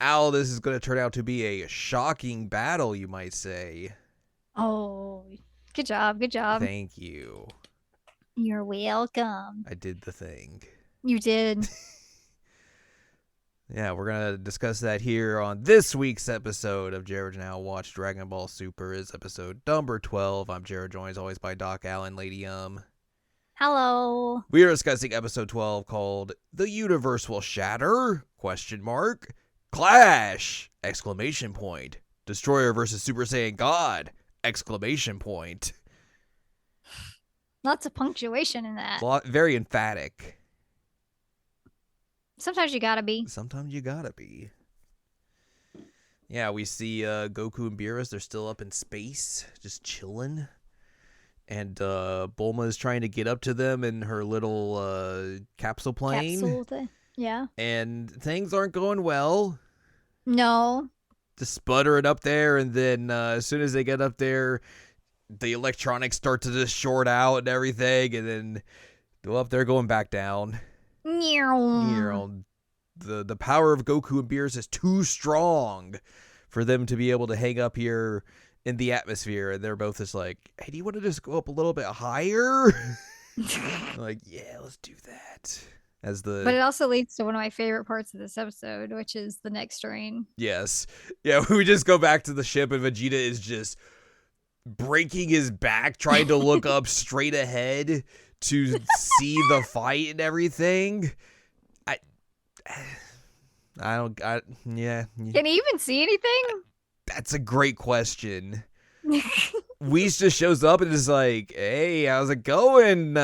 Al, this is going to turn out to be a shocking battle, you might say. Oh, good job. Good job. Thank you. You're welcome. I did the thing. You did. Yeah, we're going to discuss that here on this week's episode of Jared and Al Watch Dragon Ball Super. Is episode number 12. I'm Jared, joined as always by Doc Allen, Lady Hello. We are discussing episode 12 called The Universe Will Shatter? Clash! Exclamation point. Destroyer versus Super Saiyan God! Exclamation point. Lots of punctuation in that. Very emphatic. Sometimes you gotta be. Sometimes you gotta be. Yeah, we see Goku and Beerus. They're still up in space, just chilling. And Bulma is trying to get up to them in her little capsule plane. Capsule thing. Yeah. And things aren't going well. No. Just sputtering up there, and then as soon as they get up there, the electronics start to just short out and everything, and then go up there going back down. The power of Goku and Beerus is too strong for them to be able to hang up here in the atmosphere, and they're both just like, hey, do you want to just go up a little bit higher? Like, yeah, let's do that. But it also leads to one of my favorite parts of this episode, which is the next train. Yes. Yeah, we just go back to the ship, and Vegeta is just breaking his back, trying to look up straight ahead to see the fight and everything. Yeah. Can he even see anything? That's a great question. Whis just shows up and is like, hey, how's it going?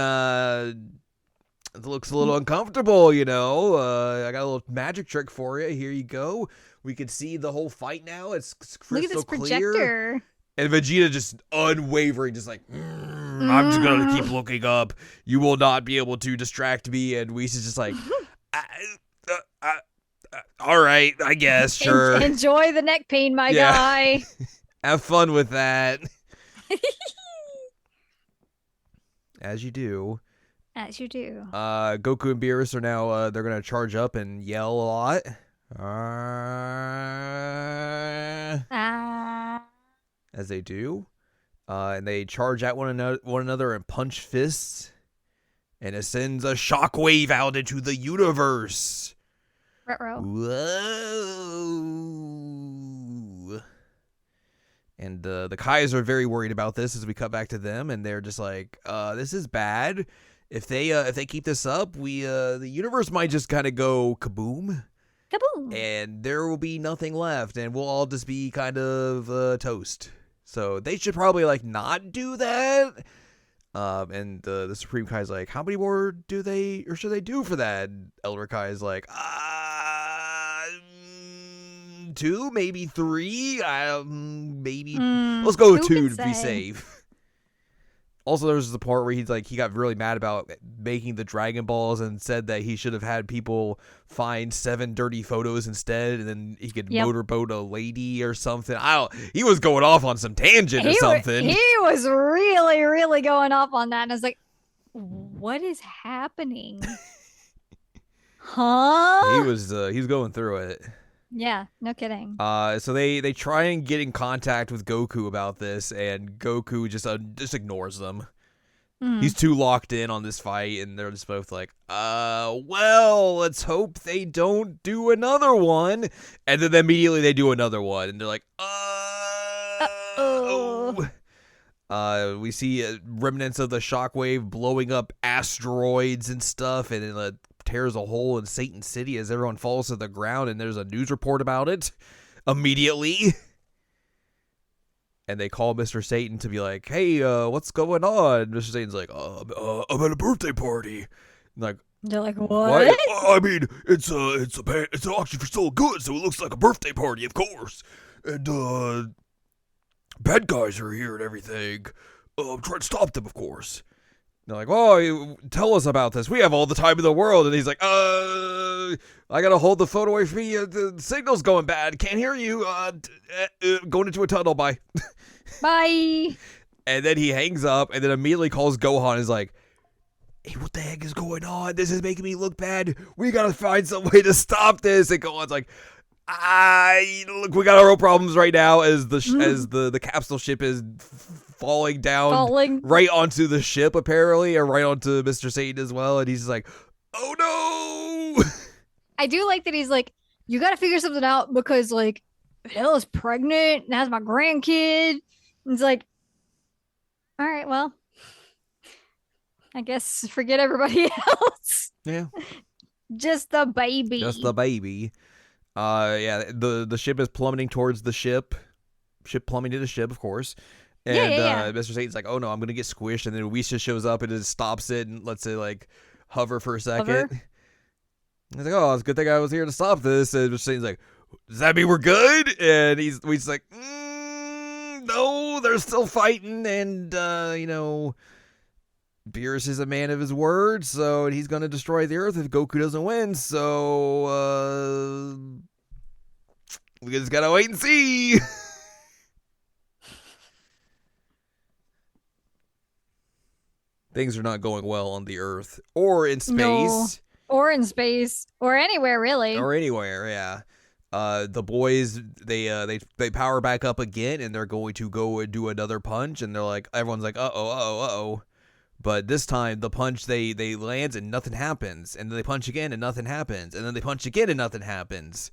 It looks a little uncomfortable, you know. I got a little magic trick for you. Here you go. We can see the whole fight now. It's crystal Look at this clear. projector. And Vegeta just unwavering, just like, I'm just going to keep looking up. You will not be able to distract me. And Whis is just like, all right, I guess, sure. Enjoy the neck pain, my guy. Have fun with that. As you do. As you do. Goku and Beerus are now, they're going to charge up and yell a lot. As they do. And they charge at one another and punch fists. And it sends a shockwave out into the universe. Ruh-roh. Whoa. And the Kais are very worried about this as we cut back to them, and they're just like, this is bad. If they keep this up, the universe might just kind of go kaboom. Kaboom. And there will be nothing left, and we'll all just be kind of toast. So they should probably like not do that. And the Supreme Kai is like, how many more should they do for that? And Elder Kai is like, 2, maybe 3. Maybe let's go with 2 to be safe. Also, there was the part where he got really mad about making the Dragon Balls and said that he should have had people find 7 dirty photos instead, and then he could motorboat a lady or something. He was going off on some tangent or something. He was really, really going off on that, and I was like, "What is happening?" Huh? He's going through it. Yeah, no kidding. So they try and get in contact with Goku about this, and Goku just ignores them. He's too locked in on this fight, and they're just both like, well, let's hope they don't do another one. And then immediately they do another one, and they're like, Uh-oh. We see remnants of the shockwave blowing up asteroids and stuff, and it tears a hole in Satan City as everyone falls to the ground, and there's a news report about it immediately. And they call Mr. Satan to be like, hey, what's going on? Mr. Satan's like, I'm at a birthday party. And they're like, what? I mean, it's an auction for stolen goods, so it looks like a birthday party, of course. And bad guys are here and everything. I'm trying to stop them, of course. They're like, oh, tell us about this. We have all the time in the world. And he's like, I got to hold the phone away from me. The signal's going bad. Can't hear you. Going into a tunnel. Bye. Bye. And then he hangs up and then immediately calls Gohan and is like, hey, what the heck is going on? This is making me look bad. We got to find some way to stop this. And Gohan's like, Look, we got our own problems right now as the capsule ship is falling down Falling. right onto the ship apparently, or right onto Mr. Satan as well, and he's just like, oh no. I do like that he's like, you got to figure something out because like Bella's pregnant and has my grandkid. And it's like, all right, well, I guess forget everybody else. Yeah. Just the baby. Just the baby. Yeah, the ship is plummeting towards the ship. Ship plummeting to the ship, of course. And Yeah. Mr. Satan's like, oh no, I'm gonna get squished, and then Wisha shows up and just stops it and lets it like hover for a second. Hover? He's like, oh, it's a good thing I was here to stop this. And Mr. Satan's like, does that mean we're good? And Wisha's like, no, they're still fighting, and Beerus is a man of his word, so he's gonna destroy the Earth if Goku doesn't win. So we just gotta wait and see. Things are not going well on the Earth or in space. No. Or in space. Or anywhere, really. Or anywhere, yeah. The boys, they power back up again, and they're going to go and do another punch, and they're like, everyone's like, uh-oh. But this time, the punch, they lands and nothing happens. And then they punch again and nothing happens. And then they punch again and nothing happens.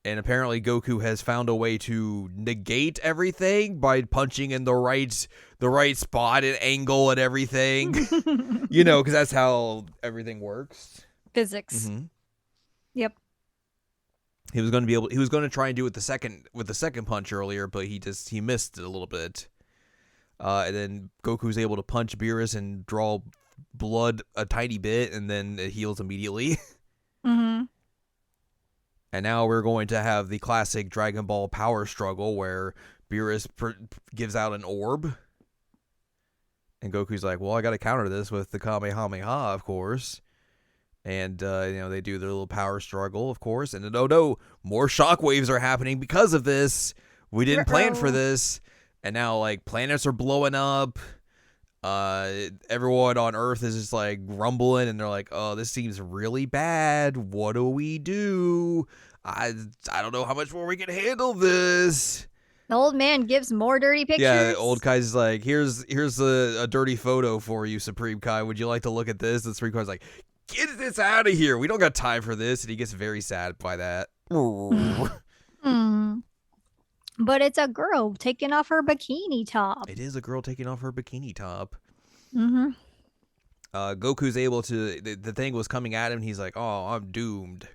And apparently Goku has found a way to negate everything by punching in the right spot and angle and everything. Because that's how everything works. Physics. Mm-hmm. Yep. He was going to try and do it with the second punch earlier, but he missed it a little bit. And then Goku's able to punch Beerus and draw blood a tiny bit, and then it heals immediately. Mm-hmm. And now we're going to have the classic Dragon Ball power struggle where Beerus gives out an orb. And Goku's like, well, I got to counter this with the Kamehameha, of course. And, they do their little power struggle, of course. And then, oh no, more shockwaves are happening because of this. We didn't plan for this. And now, like, planets are blowing up. Everyone on Earth is just, like, rumbling. And they're like, oh, this seems really bad. What do we do? I don't know how much more we can handle this. The old man gives more dirty pictures. Yeah, old Kai's like, here's a dirty photo for you, Supreme Kai. Would you like to look at this? And Supreme Kai's like, get this out of here. We don't got time for this. And he gets very sad by that. But it's a girl taking off her bikini top. It is a girl taking off her bikini top. Mm-hmm. Goku's able to... The thing was coming at him, and he's like, oh, I'm doomed.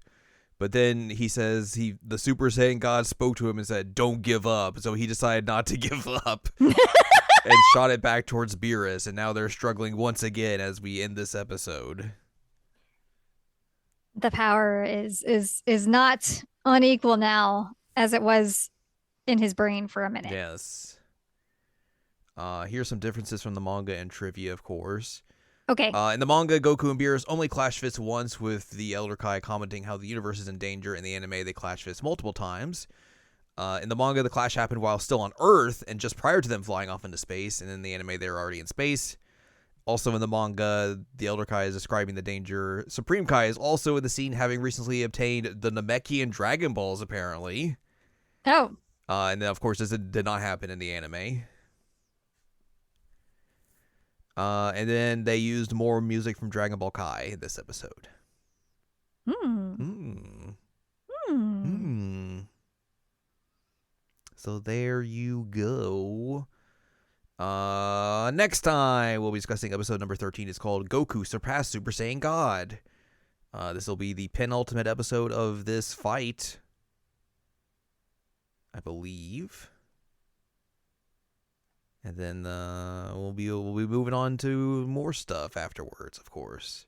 But then he says the Super Saiyan God spoke to him and said, don't give up. So he decided not to give up. And shot it back towards Beerus. And now they're struggling once again as we end this episode. The power is not unequal now as it was in his brain for a minute. Yes. Here's some differences from the manga and trivia, of course. Okay. In the manga, Goku and Beerus only clash fists once, with the Elder Kai commenting how the universe is in danger. In the anime, they clash fists multiple times. In the manga, the clash happened while still on Earth and just prior to them flying off into space. And in the anime, they were already in space. Also in the manga, the Elder Kai is describing the danger. Supreme Kai is also in the scene, having recently obtained the Namekian Dragon Balls, apparently. Oh. And then, of course, this did not happen in the anime. And then they used more music from Dragon Ball Kai in this episode. So there you go. Next time we'll be discussing episode number 13. It's called Goku Surpassed Super Saiyan God. This will be the penultimate episode of this fight, I believe. And then we'll be moving on to more stuff afterwards, of course.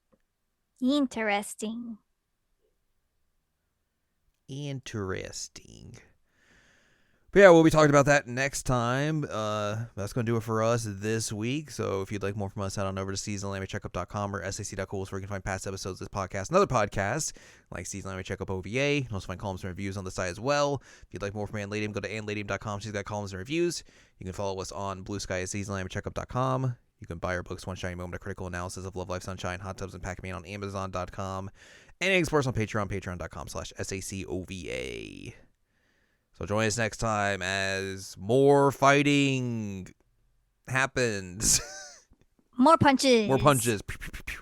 Interesting. But yeah, we'll be talking about that next time. That's going to do it for us this week. So if you'd like more from us, head on over to seasonalanimeCheckup.com or sac.cool, where you can find past episodes of this podcast and other podcasts like Season Anime Checkup OVA. You can also find columns and reviews on the site as well. If you'd like more from Anladium, go to anladium.com. She's got columns and reviews. You can follow us on Blue Sky at seasonalanimeCheckup.com. You can buy our books, One Shiny Moment, A Critical Analysis of Love, Life, Sunshine, Hot Tubs, and Pac-Man on Amazon.com. Anything sports on Patreon, patreon.com/SACOVA. So join us next time as more fighting happens. More punches. More punches. Pew, pew, pew, pew.